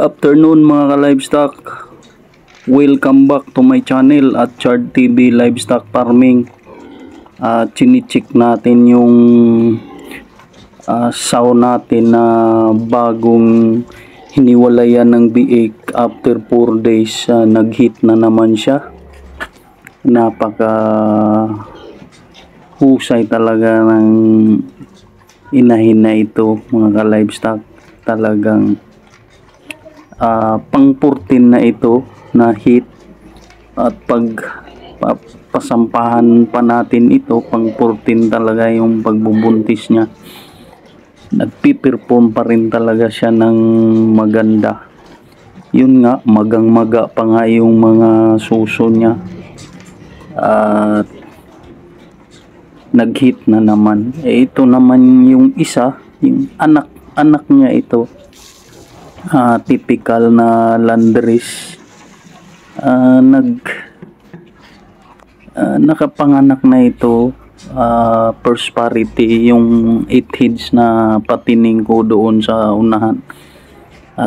afternoon mga ka-livestock. Welcome back to my channel at Chard TV Livestock Farming. Chinicheck natin yung sow natin na bagong hiniwalayan ng biik after 4 days. Nag-hit na naman siya. Napaka husay talaga ng inahin na ito mga ka-livestock. Talagang pang 14 na ito na hit, at pag pasampahan pa natin ito, pang 14 talaga yung pagbubuntis niya. Nagpiperform pa rin talaga siya ng maganda. Yun nga, magang-maga pa nga yung mga suso niya. At nag-hit na naman. Ito naman yung isa, yung anak niya ito. Typical na landrace. Nakapanganak na ito. First parity yung 8 heads na patining ko doon sa unahan.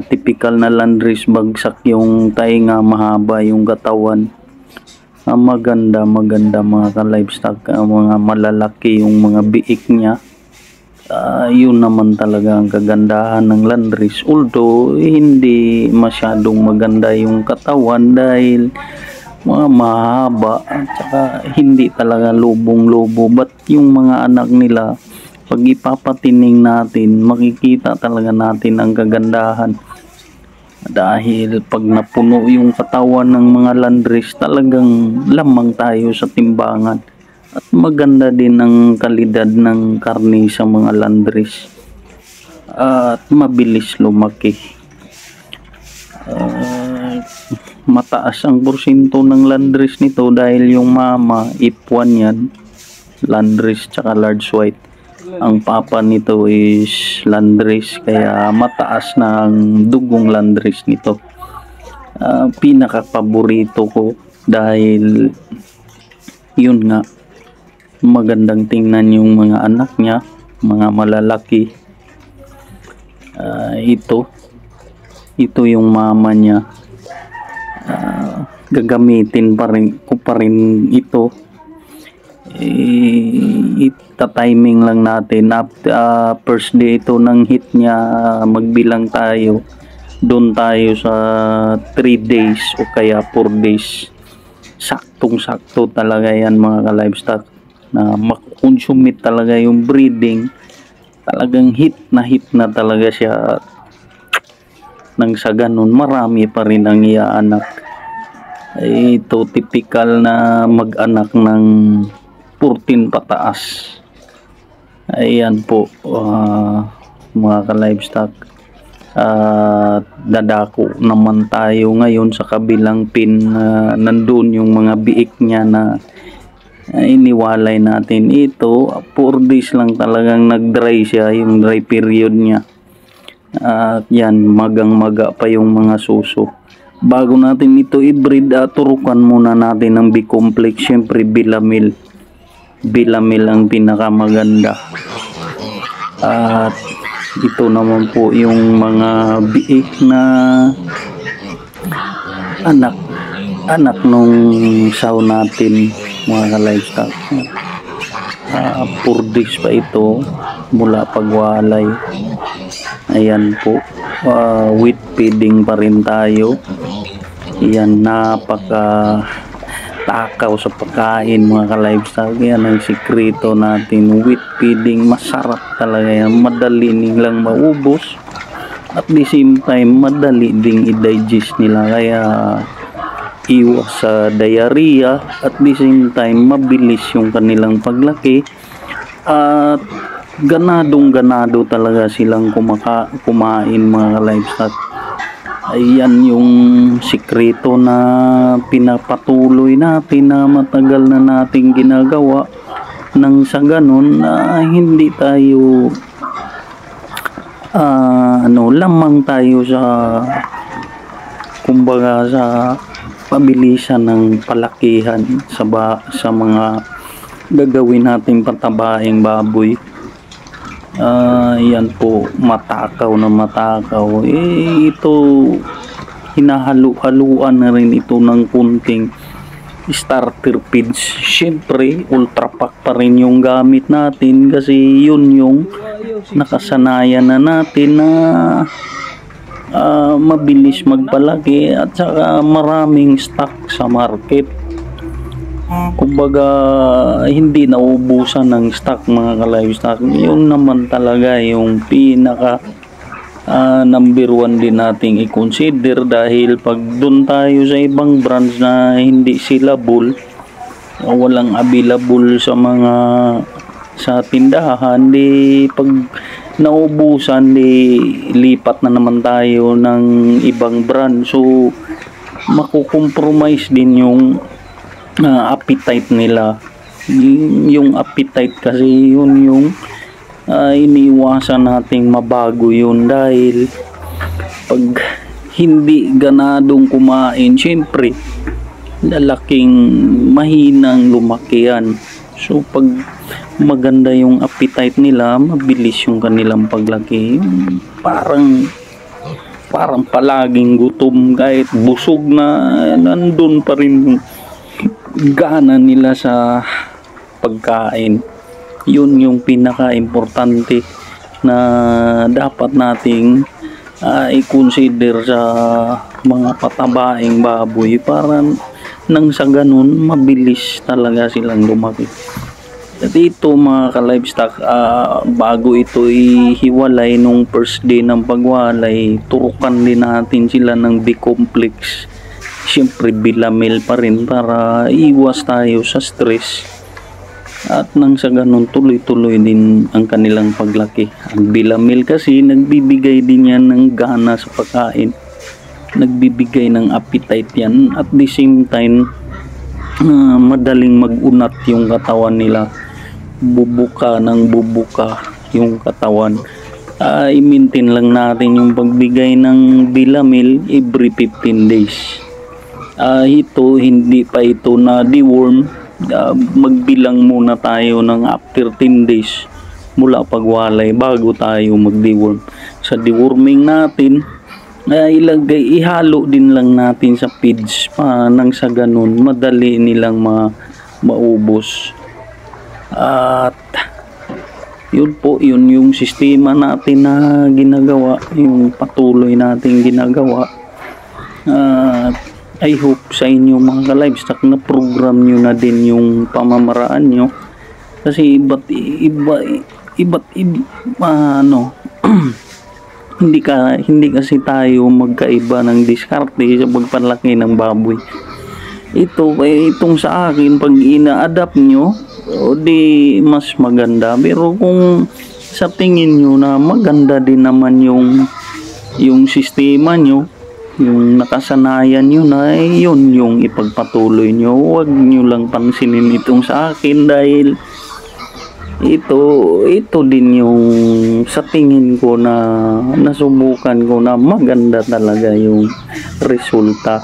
Typical na landrace, bagsak yung tainga, mahaba yung katawan. Maganda mga ka-livestock, mga malalaki yung mga biik niya. Yun naman talaga ang kagandahan ng landrace, although hindi masyadong maganda yung katawan dahil mga mahaba at saka hindi talaga lubong-lobo. But yung mga anak nila, pag ipapatining natin, makikita talaga natin ang kagandahan. Dahil pag napuno yung katawan ng mga landrace, talagang lamang tayo sa timbangan. At maganda din ang kalidad ng karne sa mga landrace. At mabilis lumaki. Mataas ang porsyento ng landrace nito dahil yung mama, F1 yan. Landrace tsaka large white. Ang papa nito is landrace, kaya mataas na ang dugong landrace nito. Pinaka-paborito ko dahil yun nga, magandang tingnan yung mga anak niya, mga malalaki. Ito yung mama niya. Gagamitin ko pa rin ito. Ita-timing lang natin. First day ito ng hit niya, magbilang tayo. Doon tayo sa 3 days o kaya 4 days. Saktong-sakto talaga yan mga ka-livestock, na makukonsume talaga yung breeding. Talagang hit na talaga siya. Nang sa ganun, marami pa rin ang iaanak. Ito typical na mag-anak ng 14 pataas. Ayan po mga ka-livestock. Dadako naman tayo ngayon sa kabilang pin. Nandun yung mga biik niya na iniwalay natin. Ito 4 days lang talagang nag-dry siya, yung dry period niya. At yan, magang-maga pa yung mga suso. Bago natin ito i-breed, turukan muna natin ng B-complex. Syempre Bilamil ang pinakamaganda. At ito naman po yung mga biik na anak nung sow natin mga ka-livestock. 4 days pa ito mula pagwalay. Ayan po, wheat feeding pa rin tayo. Ayan, napaka takaw sa pagkain mga ka-livestock. Yan ang sikreto natin, wheat feeding. Masarap talaga yan, madali nilang maubos, at the same time madali ding i-digest nila, kaya iwas sa diarrhea, at the same time mabilis yung kanilang paglaki. At ganado talaga silang kumain mga livestock. Ayan yung sikreto na pinapatuloy natin, na matagal na nating ginagawa, nang sa ganun hindi tayo lamang tayo sa, kumbaga, sa pabilisan ng palakihan sa mga gagawin nating patabaing baboy. Yan po, matakaw na matakaw. Ito, hinahalo-haluan na rin ito ng kunting starter feeds. Siyempre, Ultra Pack pa rin yung gamit natin kasi yun yung nakasanayan na natin na mabilis magpalaki at saka maraming stock sa market. Kumbaga, hindi naubusan ng stock mga ka-livestock. Yun naman talaga yung pinaka number one din nating i-consider, dahil pag doon tayo sa ibang brands na hindi sila bull, walang available sa tindahan, di pag naubusan, di lipat na naman tayo ng ibang brand. So makukompromise din yung appetite nila. Yung appetite kasi yun yung iniwasan nating mabago yun, dahil pag hindi ganadong kumain, syempre lalaking mahinang lumaki yan. So pag maganda yung appetite nila, mabilis yung kanilang paglaki. Parang palaging gutom, kahit busog na, nandun pa rin yung gana nila sa pagkain. Yun yung pinaka-importante na dapat nating i-consider sa mga patabaing baboy, para nang sa ganun mabilis talaga silang lumaki. At ito mga ka-livestock, bago ito ihiwalay nung first day ng pagwalay, turukan din natin sila ng B-complex. Siyempre Bilamil pa rin para iwas tayo sa stress. At nang sa ganun, tuloy-tuloy din ang kanilang paglaki. Ang Bilamil kasi, nagbibigay din yan ng gana sa pagkain. Nagbibigay ng appetite yan. At the same time, madaling mag-unat yung katawan nila. Bubuka ng bubuka yung katawan. I-maintain lang natin yung pagbigay ng Bilamil every 15 days. Ito, hindi pa ito na deworm. Magbilang muna tayo ng after 10 days mula pagwalay bago tayo mag-deworm. Sa deworming natin, ihalo din lang natin sa feeds pa, nang sa ganun madali nilang maubos. At yun po, yun yung sistema natin na ginagawa, yung patuloy natin ginagawa. I hope sa inyo mga ka-livestock na program nyo na din yung pamamaraan nyo, kasi iba't iba hindi kasi tayo magkaiba ng diskarte sa pagpalaki ng baboy. Itong sa akin, pag ina-adapt nyo, di mas maganda. Pero kung sa tingin nyo na maganda din naman yung sistema nyo, yung nakasanayan nyo na, yun yung ipagpatuloy nyo. Huwag nyo lang pansinin itong sa akin, dahil ito din yung sa tingin ko na nasubukan ko na maganda talaga yung resulta.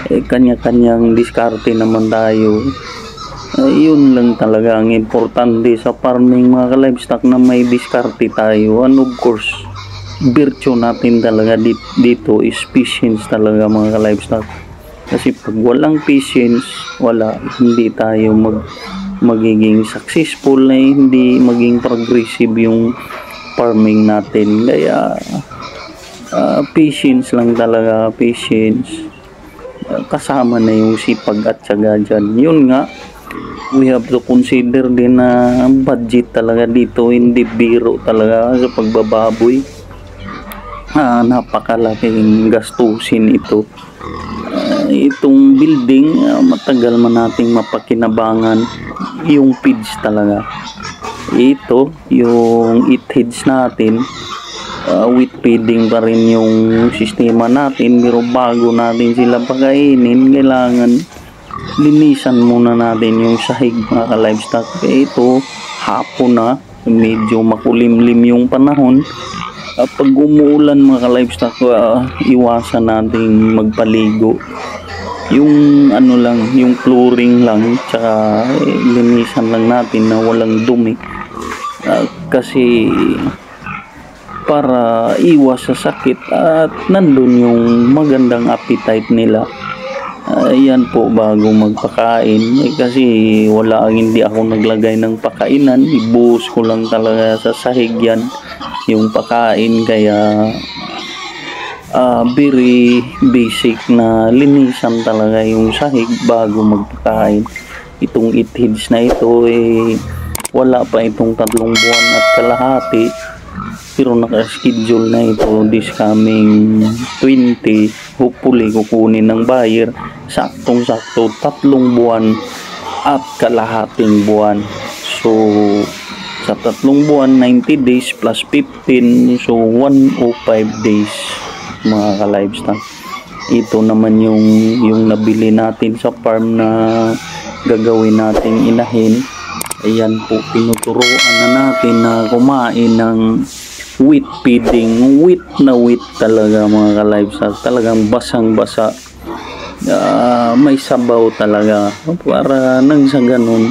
Kanya-kanyang diskarte naman tayo. Yun lang talaga ang importante sa farming mga ka-livestock, na may diskarte tayo. And of course, virtue natin talaga dito is patience talaga mga ka-livestock. Kasi pag walang patience, hindi tayo magiging successful, na hindi maging progressive yung farming natin. Kaya patience lang talaga, patience. Kasama na yung sipag at tiyaga dyan. Yun nga, we have to consider din na budget talaga dito, hindi biro talaga sa pagbababoy. Napakalaking gastusin ito. Itong building, matagal man nating mapakinabangan yung feeds talaga. Ito, yung heads natin, with feeding pa rin yung sistema natin, pero bago natin sila pakainin, kailangan linisan muna natin yung sahig mga ka-livestock. Ito, hapon na, medyo makulimlim yung panahon. Pag umuulan mga ka-livestock, iwasan nating magpaligo. Yung yung flooring lang, tsaka linisan lang natin na walang dumi. Kasi para iwas sa sakit at nandun yung magandang appetite nila. Yan po bago magpakain. Kasi hindi ako naglagay ng pakainan, ibuhos ko lang talaga sa sahig yan yung pakain. Kaya very basic na linisan talaga yung sahig bago magpakain. Itong itheads na ito wala pa itong 3 buwan at kalahati, pero naka-schedule na ito this coming 20. Hopefully kukunin ng buyer saktong-sakto 3 buwan at kalahating buwan. So sa 3 buwan 90 days plus 15, so 105 days mga ka-livestock. Ito naman yung nabili natin sa farm na gagawin nating inahin. Ayan po, tinuturuan na natin na kumain ng wheat feeding. Wheat na wheat talaga mga ka-livestock. Talagang basang-basa. May sabaw talaga. Para nang sa ganun,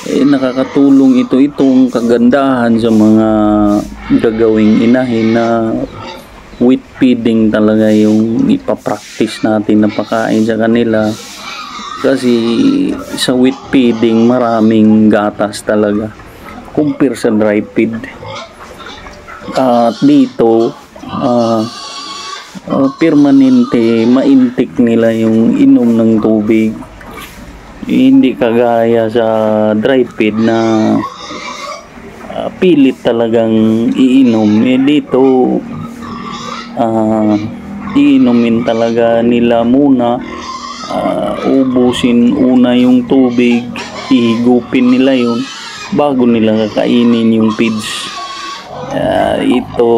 nakakatulong itong kagandahan sa mga gagawing inahin na wheat feeding talaga yung ipapractice natin na pakain sa kanila. Kasi sa wheat feeding maraming gatas talaga compare sa dry feed. At dito permanente maintik nila yung inom ng tubig, hindi kagaya sa dry feed na pilit talagang iinom. Dito iinumin talaga nila muna. Ubusin una yung tubig, ihigupin nila yun bago nila kakainin yung feeds. Ito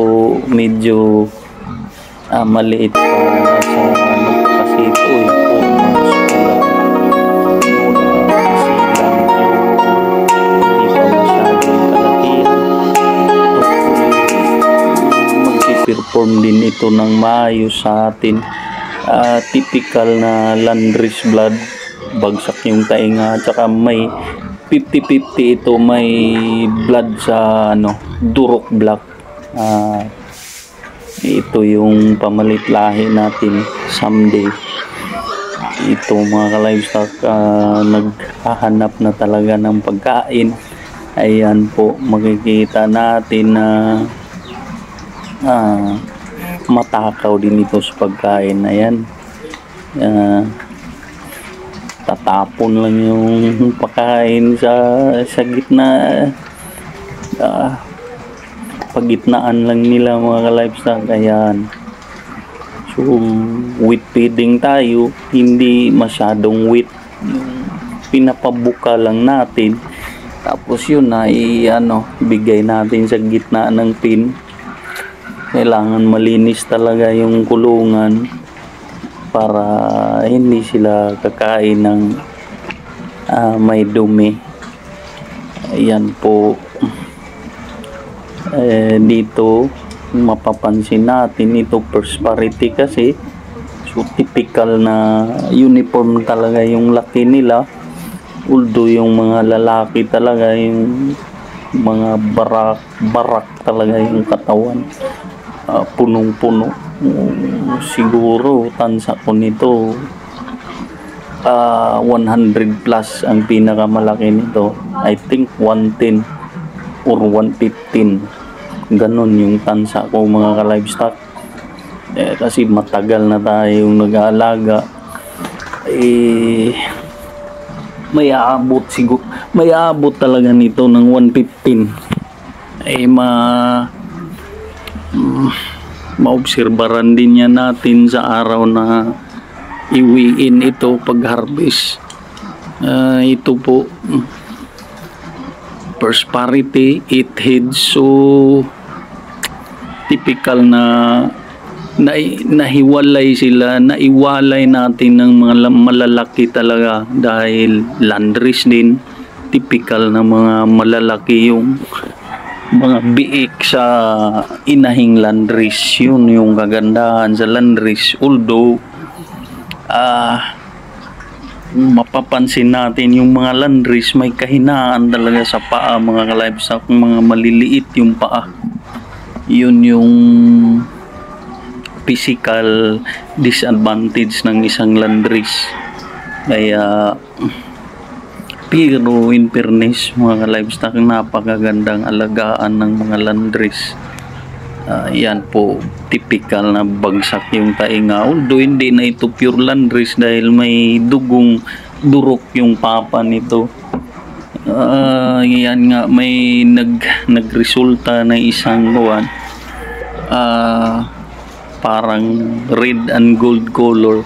medyo maliit pa sa kasi ito perform din ito ng maayos sa atin. Typical na Landrace blood, bagsak yung tainga, at saka may 50-50 ito, may blood sa Duroc Black. Ito yung pamalit lahi natin someday. Ito mga ka-livestock, naghahanap na talaga ng pagkain. Ayan po, makikita natin na matakaw din ito sa pagkain. Ayan, tatapon lang yung pagkain sa gitna, pagitnaan lang nila mga ka-livestock. Ayan, so wheat feeding tayo, hindi masyadong wheat, pinapabuka lang natin, tapos yun na bigay natin sa gitna ng pin. Kailangan malinis talaga yung kulungan para hindi sila kakain ng may dumi. Ayan po. Dito mapapansin natin ito prosperity kasi, so typical na uniform talaga yung laki nila. Although yung mga lalaki talaga, yung mga barak talaga yung katawan, punong-puno. Siguro tansa ko nito 100 plus ang pinakamalaki nito. I think 110 or 115, ganon yung tansa ko mga ka-livestock. Kasi matagal na tayong nag-aalaga, may aabot talaga nito ng 115. Maobserbaran din yan natin sa araw na iwiin ito pag harvest. Ito po, prosperity, 8 heads. So typical na nahiwalay sila, naiwalay natin ng mga malalaki talaga dahil Landrace din. Typical na mga malalaki yung mga biik sa inahing Landrace. Yun yung kagandahan sa Landrace. Although mapapansin natin yung mga landrace may kahinaan talaga sa paa mga ka-livestock, mga maliliit yung paa. Yun yung physical disadvantage ng isang landrace. Kaya pero in fairness mga ka-livestock, napakagandang alagaan ng mga landrace. Yan po, typical na bagsak yung tainga. Although hindi na ito pure landrace dahil may durok yung papa nito. Yan nga, may nagresulta na isang buwan. Parang red and gold color.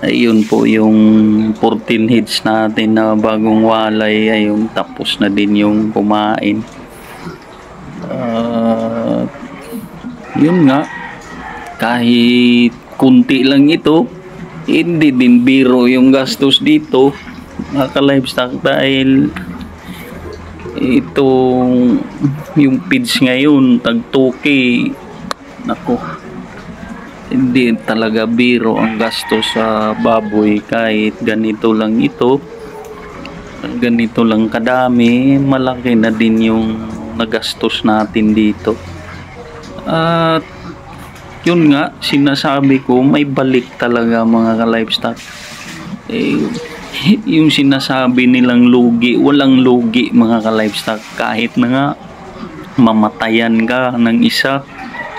Ayun po yung 14 heads natin na bagong walay. Ayun, tapos na din yung kumain. Yun nga, kahit kunti lang ito, hindi din biro yung gastos dito mga ka-livestock, dahil itong yung feeds ngayon tag 2K, nako, hindi talaga biro ang gastos sa baboy. Kahit ganito lang ito, ganito lang kadami, malaki na din yung nagastos natin dito. At yun nga, sinasabi ko, may balik talaga mga ka-livestock. Yung sinasabi nilang lugi, walang lugi mga ka-livestock. Kahit na nga mamatayan ka ng isa,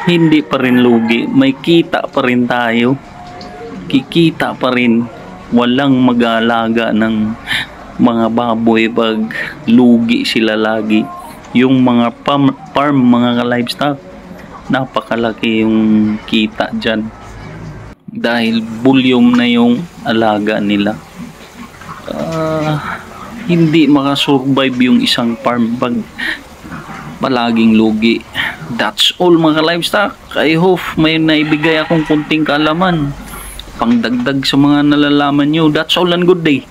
hindi pa rin lugi. May kita pa rin tayo, kikita pa rin. Walang mag-aalaga ng mga baboy pag lugi sila lagi. Yung mga farm mga ka-livestock, napakalaki yung kita dyan dahil volume na yung alaga nila. Hindi makasurvive yung isang farm pag palaging lugi. That's all mga ka-livestock. I hope may naibigay akong kunting kaalaman pangdagdag sa mga nalalaman nyo. That's all and good day.